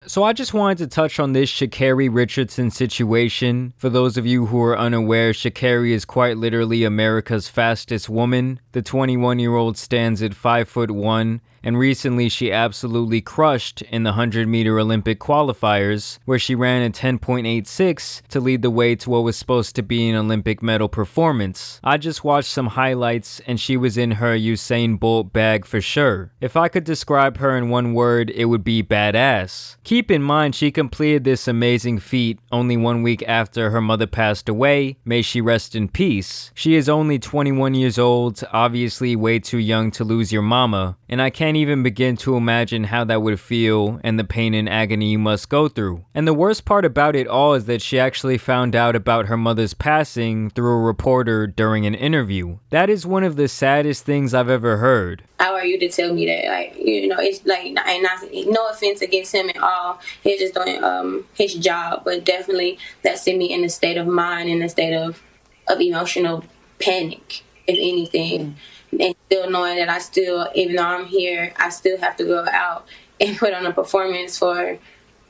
So I just wanted to touch on this Sha'Carri Richardson situation. For those of you who are unaware, Sha'Carri is quite literally America's fastest woman. The 21-year-old stands at 5'1", and recently she absolutely crushed in the 100-meter Olympic qualifiers, where she ran a 10.86 to lead the way to what was supposed to be an Olympic medal performance. I just watched some highlights and she was in her Usain Bolt bag for sure. If I could describe her in one word, it would be badass. Keep in mind, she completed this amazing feat only 1 week after her mother passed away. May she rest in peace. She is only 21 years old, obviously way too young to lose your mama, and I can't even begin to imagine how that would feel and the pain and agony you must go through. And the worst part about it all is that she actually found out about her mother's passing through a reporter during an interview. That is one of the saddest things I've ever heard. How are you to tell me that? Like, you know, it's like, and not, no offense against him at all. He's just doing his job, but definitely that sent me in a state of mind, in a state of emotional panic, if anything. And still knowing that I still, even though I'm here, I still have to go out and put on a performance for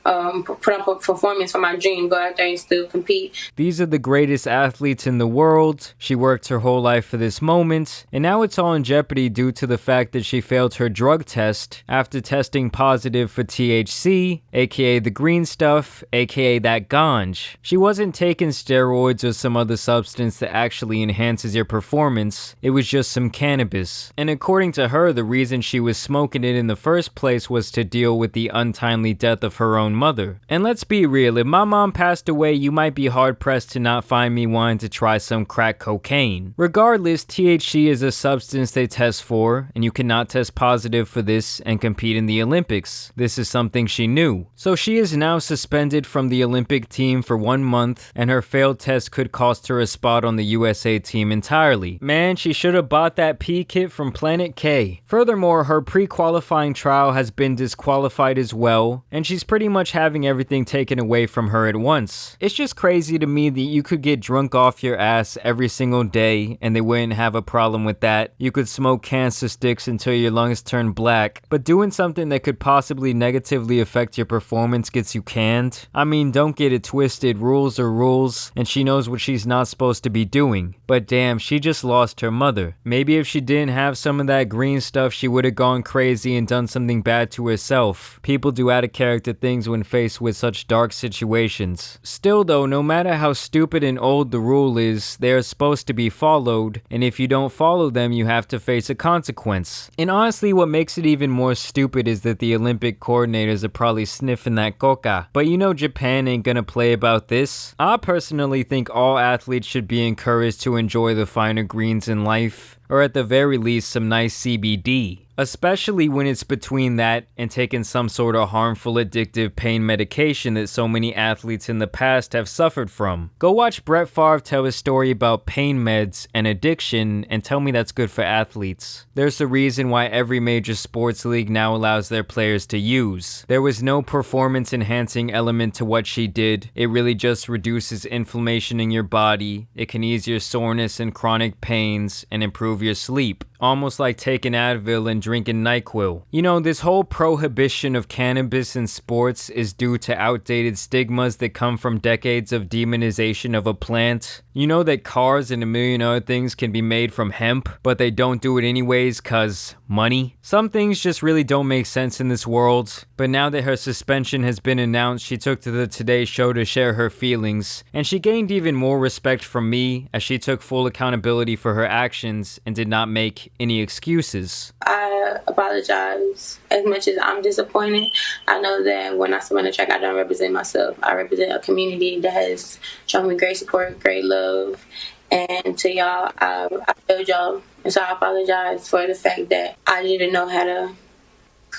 my dream, go out there and still compete. These are the greatest athletes in the world. She worked her whole life for this moment, and now it's all in jeopardy due to the fact that she failed her drug test after testing positive for THC, aka the green stuff, aka that ganj. She wasn't taking steroids or some other substance that actually enhances your performance. It was just some cannabis. And according to her, the reason she was smoking it in the first place was to deal with the untimely death of her own mother. And let's be real, if my mom passed away, you might be hard-pressed to not find me wanting to try some crack cocaine. Regardless, THC is a substance they test for, and you cannot test positive for this and compete in the Olympics. This is something she knew. So she is now suspended from the Olympic team for 1 month, and her failed test could cost her a spot on the USA team entirely. Man, she should have bought that P kit from Planet K. Furthermore, her pre-qualifying trial has been disqualified as well, and she's pretty much having everything taken away from her at once. It's just crazy to me that you could get drunk off your ass every single day and they wouldn't have a problem with that. You could smoke cancer sticks until your lungs turn black, but doing something that could possibly negatively affect your performance gets you canned? I mean, don't get it twisted, rules are rules, and she knows what she's not supposed to be doing. But damn, she just lost her mother. Maybe if she didn't have some of that green stuff, she would have gone crazy and done something bad to herself. People do out of character things when faced with such dark situations. Still though, no matter how stupid and old the rule is, they are supposed to be followed, and if you don't follow them, you have to face a consequence. And honestly, what makes it even more stupid is that the Olympic coordinators are probably sniffing that coca. But you know Japan ain't gonna play about this. I personally think all athletes should be encouraged to enjoy the finer greens in life, or at the very least some nice CBD. Especially when it's between that and taking some sort of harmful addictive pain medication that so many athletes in the past have suffered from. Go watch Brett Favre tell his story about pain meds and addiction and tell me that's good for athletes. There's a reason why every major sports league now allows their players to use. There was no performance enhancing element to what she did. It really just reduces inflammation in your body. It can ease your soreness and chronic pains and improve your sleep. Almost like taking Advil and drinking NyQuil. You know, this whole prohibition of cannabis in sports is due to outdated stigmas that come from decades of demonization of a plant. You know that cars and a million other things can be made from hemp, but they don't do it anyways cause money? Some things just really don't make sense in this world, but now that her suspension has been announced, she took to the Today Show to share her feelings, and she gained even more respect from me as she took full accountability for her actions and did not make any excuses. I apologize as much as I'm disappointed. I know that when I step on the track, I don't represent myself. I represent a community that has shown me great support, great love. And to y'all, I failed y'all. And so I apologize for the fact that I didn't know how to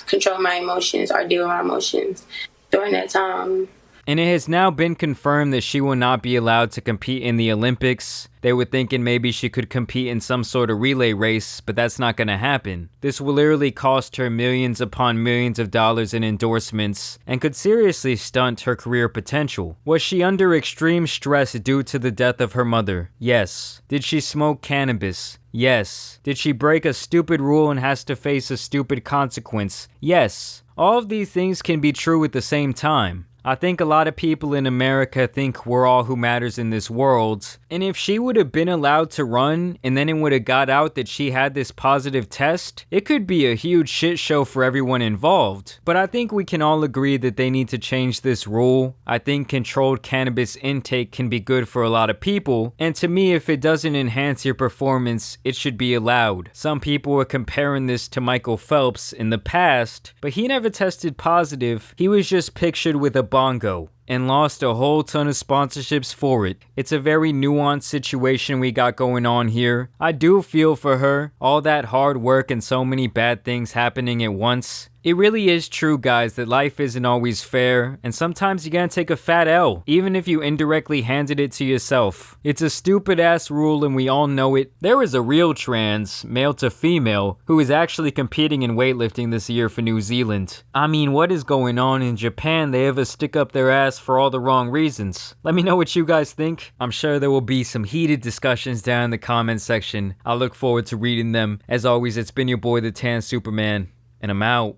control my emotions or deal with my emotions during that time. And it has now been confirmed that she will not be allowed to compete in the Olympics. They were thinking maybe she could compete in some sort of relay race, but that's not going to happen. This will literally cost her millions upon millions of dollars in endorsements and could seriously stunt her career potential. Was she under extreme stress due to the death of her mother? Yes. Did she smoke cannabis? Yes. Did she break a stupid rule and has to face a stupid consequence? Yes. All of these things can be true at the same time. I think a lot of people in America think we're all who matters in this world, and if she would have been allowed to run and then it would have got out that she had this positive test, it could be a huge shit show for everyone involved. But I think we can all agree that they need to change this rule. I think controlled cannabis intake can be good for a lot of people, and to me, if it doesn't enhance your performance, it should be allowed. Some people were comparing this to Michael Phelps in the past, but he never tested positive. He was just pictured with a bongo and lost a whole ton of sponsorships for it. It's a very nuanced situation we got going on here. I do feel for her, all that hard work and so many bad things happening at once. It really is true, guys, that life isn't always fair, and sometimes you gotta take a fat L, even if you indirectly handed it to yourself. It's a stupid ass rule and we all know it. There is a real trans, male to female, who is actually competing in weightlifting this year for New Zealand. I mean, what is going on in Japan? They ever stick up their ass for all the wrong reasons? Let me know what you guys think. I'm sure there will be some heated discussions down in the comment section. I look forward to reading them. As always, it's been your boy, the Tan Superman, and I'm out.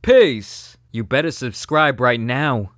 Peace! You better subscribe right now.